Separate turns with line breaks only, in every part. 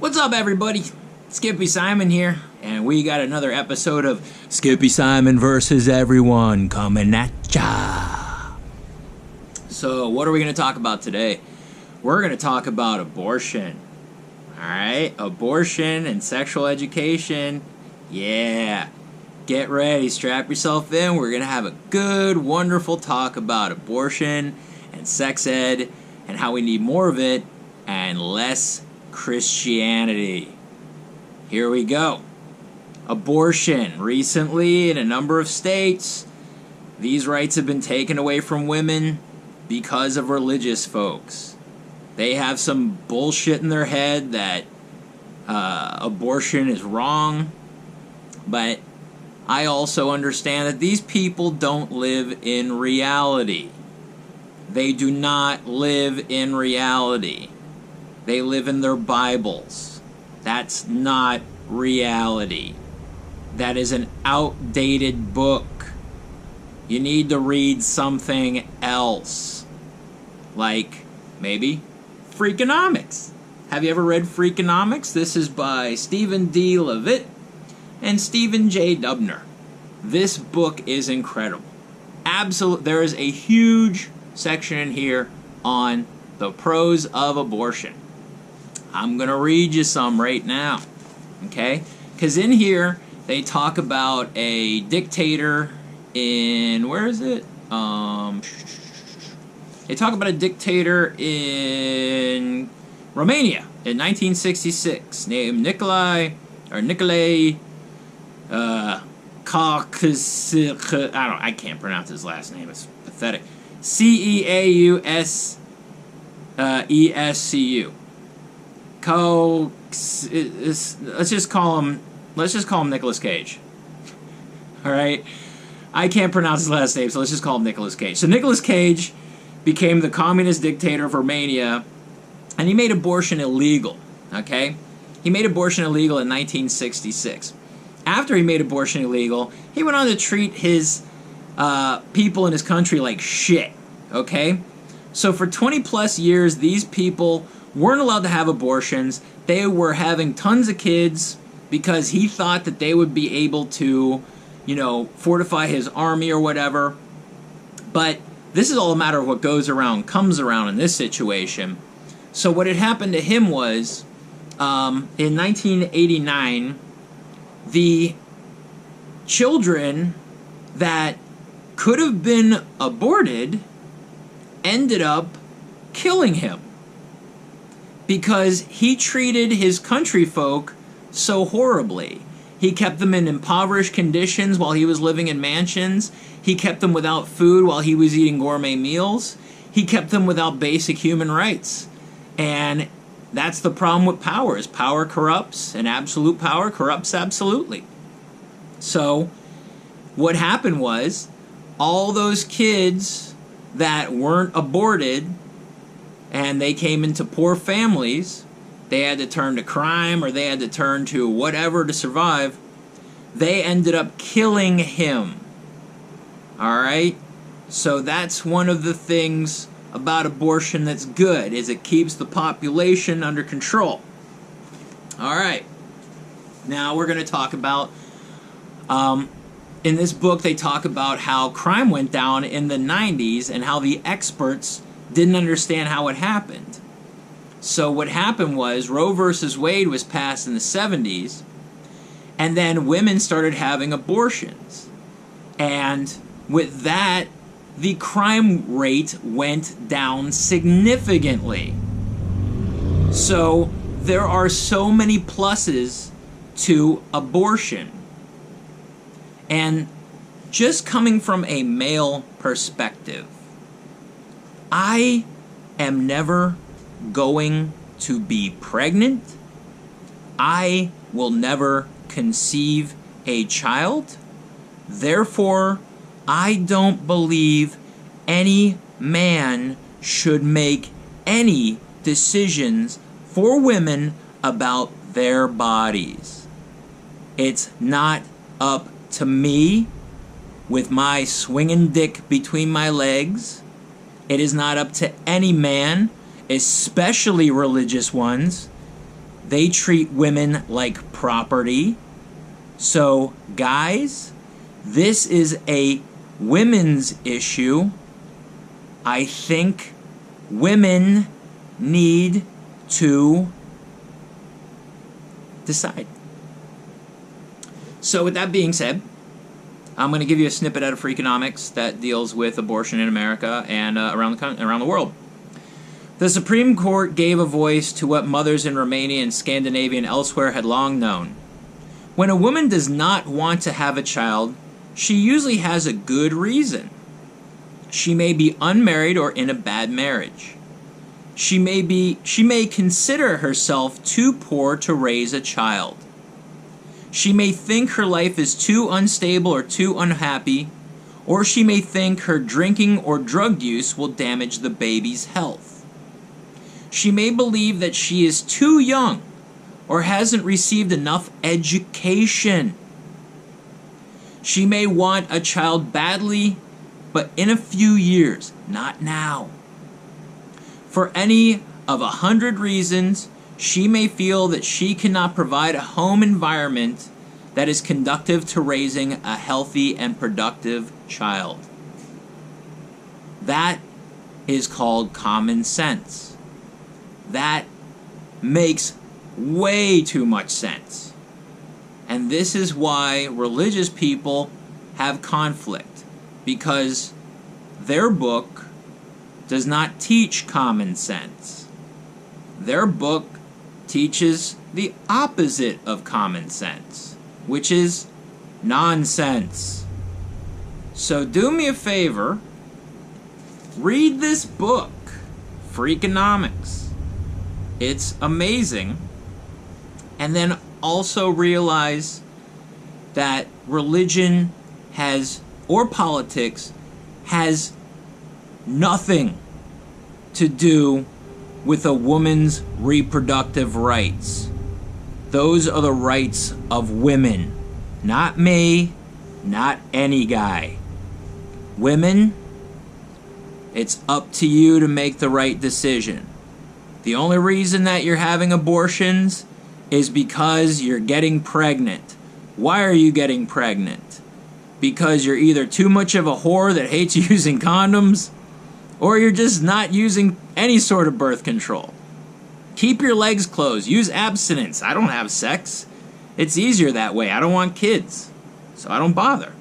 What's up, everybody? Skippy Simon here, and we got another episode of Skippy Simon versus everyone coming at ya. So, what are we going to talk about today? We're going to talk about abortion. Alright? Abortion and sexual education. Yeah. Get ready, strap yourself in. We're going to have a good, wonderful talk about abortion and sex ed and how we need more of it and less Christianity. Here we go. Abortion. Recently, in a number of states, these rights have been taken away from women because of religious folks. They have some bullshit in their head that abortion is wrong, but I also understand that these people don't live in reality. They do not live in reality. They live in their Bibles. That's not reality. That is an outdated book. You need to read something else. Like, maybe, Freakonomics. Have you ever read Freakonomics? This is by Stephen D. Levitt and Stephen J. Dubner. This book is incredible. There is a huge section in here on the pros of abortion. I'm going to read you some right now, okay? Because in here, they talk about a dictator in, where is it? They talk about a dictator in Romania in 1966 named Nicolae Ceausescu. I can't pronounce his last name. It's pathetic. Ceausescu. Let's just call him Nicolas Cage. All right, I can't pronounce his last name, so let's just call him Nicolas Cage. So Nicolas Cage became the communist dictator of Romania, and he made abortion illegal. Okay, he made abortion illegal in 1966. After he made abortion illegal, he went on to treat his people in his country like shit. Okay, so for 20 plus years, these people weren't allowed to have abortions. They were having tons of kids because he thought that they would be able to, fortify his army or whatever. But this is all a matter of what goes around comes around in this situation. So what had happened to him was, in 1989, the children that could have been aborted ended up killing him, because he treated his country folk so horribly. He kept them in impoverished conditions while he was living in mansions. He kept them without food while he was eating gourmet meals. He kept them without basic human rights. And that's the problem with power, is power corrupts, and absolute power corrupts absolutely. So what happened was, all those kids that weren't aborted and they came into poor families, they had to turn to crime or they had to turn to whatever to survive, they ended up killing him. Alright? So that's one of the things about abortion that's good, is it keeps the population under control. Alright. Now we're going to talk about, in this book they talk about how crime went down in the 90s and how the experts didn't understand how it happened. So what happened was, Roe versus Wade was passed in the 70s, and then women started having abortions. And with that, the crime rate went down significantly. So there are so many pluses to abortion. And just coming from a male perspective, I am never going to be pregnant. I will never conceive a child. Therefore, I don't believe any man should make any decisions for women about their bodies. It's not up to me with my swinging dick between my legs. It is not up to any man, especially religious ones, They treat women like property. So, guys, this is a women's issue. I think women need to decide. So with that being said, I'm going to give you a snippet out of FREAKONOMICS that deals with abortion in America and around the world. The Supreme Court gave a voice to what mothers in Romania and Scandinavia and elsewhere had long known. When a woman does not want to have a child, she usually has a good reason. She may be unmarried or in a bad marriage. She may consider herself too poor to raise a child. She may think her life is too unstable or too unhappy, or she may think her drinking or drug use will damage the baby's health. She may believe that she is too young or hasn't received enough education. She may want a child badly, but in a few years, not now. For any of 100 reasons, she may feel that she cannot provide a home environment that is conducive to raising a healthy and productive child. That is called common sense. That makes way too much sense. And this is why religious people have conflict, because their book does not teach common sense. Their book teaches the opposite of common sense, which is nonsense. So do me a favor, read this book, FREAKONOMICS. It's amazing. And then also realize that religion has, or politics, has nothing to do with a woman's reproductive rights. Those are the rights of women. Not me, not any guy. Women, it's up to you to make the right decision. The only reason that you're having abortions is because you're getting pregnant. Why are you getting pregnant? Because you're either too much of a whore that hates using condoms, or you're just not using any sort of birth control. Keep your legs closed. Use abstinence. I don't have sex. It's easier that way. I don't want kids, so I don't bother.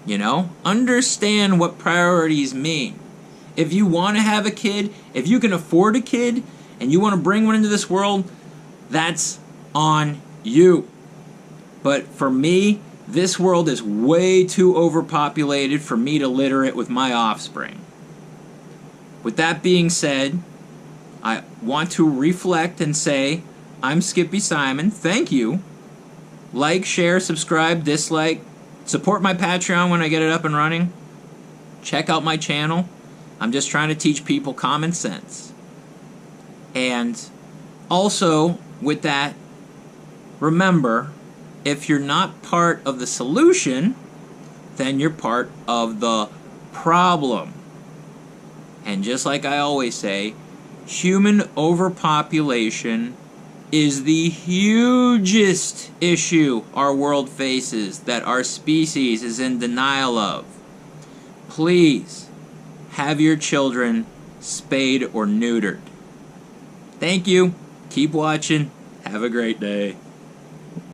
You know? Understand what priorities mean. If you want to have a kid, if you can afford a kid, and you want to bring one into this world, that's on you. But for me, this world is way too overpopulated for me to litter it with my offspring. With that being said, I want to reflect and say, I'm Skippy Simon. Thank you. Like, share, subscribe, dislike. Support my Patreon when I get it up and running. Check out my channel. I'm just trying to teach people common sense. And also, with that, remember, if you're not part of the solution, then you're part of the problem. And just like I always say, human overpopulation is the hugest issue our world faces that our species is in denial of. Please have your children spayed or neutered. Thank you. Keep watching. Have a great day.